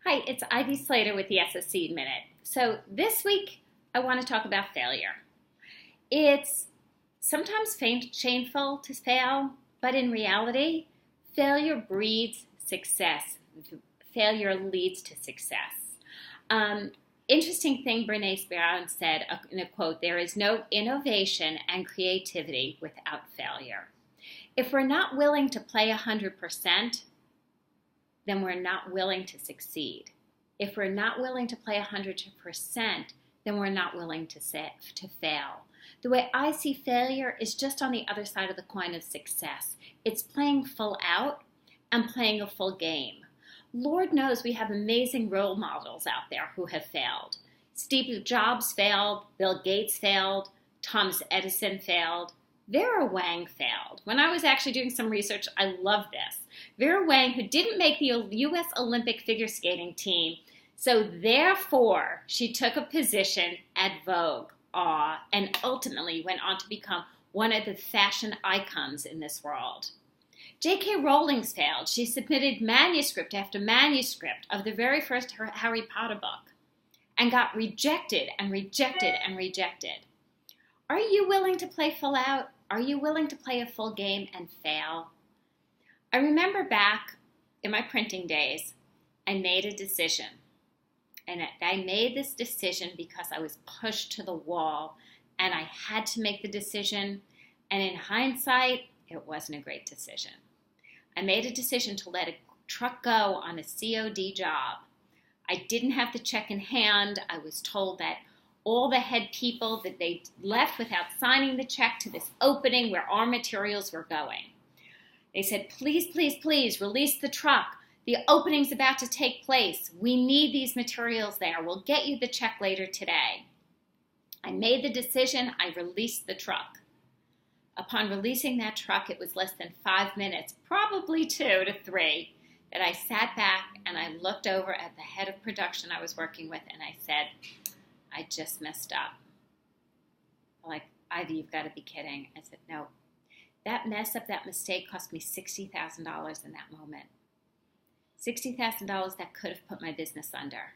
Hi, it's Ivy Slater with the SSC Minute. So this week, I want to talk about failure. It's sometimes shameful to fail, but in reality, failure breeds success. Failure leads to success. Interesting thing Brené Brown said in a quote, there is no innovation and creativity without failure. If we're not willing to play 100%, then we're not willing to succeed. If we're not willing to play 100%, then we're not willing to fail. The way I see failure is just on the other side of the coin of success. It's playing full out and playing a full game. Lord knows we have amazing role models out there who have failed. Steve Jobs failed, Bill Gates failed, Thomas Edison failed, Vera Wang failed. When I was actually doing some research, I love this. Vera Wang, who didn't make the U.S. Olympic figure skating team, so therefore she took a position at Vogue, and ultimately went on to become one of the fashion icons in this world. J.K. Rowling failed. She submitted manuscript after manuscript of the very first Harry Potter book and got rejected and rejected and rejected. Are you willing to play full out? Are you willing to play a full game and fail? I remember back in my printing days, I made a decision. And I made this decision because I was pushed to the wall and I had to make the decision. And in hindsight, it wasn't a great decision. I made a decision to let a truck go on a COD job. I didn't have the check in hand. I was told that all the head people that they left without signing the check to this opening where our materials were going. They said, please, please, please release the truck. The opening's about to take place. We need these materials there. We'll get you the check later today. I made the decision. I released the truck. Upon releasing that truck, it was less than 5 minutes, probably 2 to 3, that I sat back and I looked over at the head of production I was working with and I said, I just messed up. Like, Ivy, you've got to be kidding. I said, no. That mess up, that mistake cost me $60,000 in that moment. $60,000 that could have put my business under.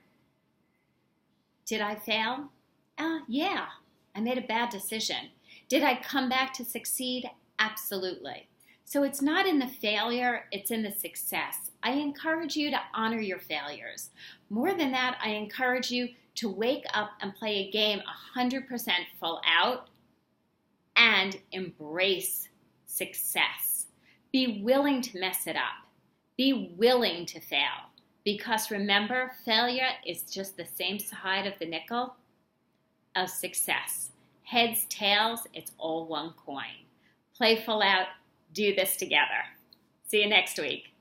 Did I fail? Yeah. I made a bad decision. Did I come back to succeed? Absolutely. So it's not in the failure, it's in the success. I encourage you to honor your failures. More than that, I encourage you to wake up and play a game 100% full out and embrace success. Be willing to mess it up. Be willing to fail. Because remember, failure is just the same side of the nickel of success. Heads, tails, it's all one coin. Play full out. Do this together. See you next week.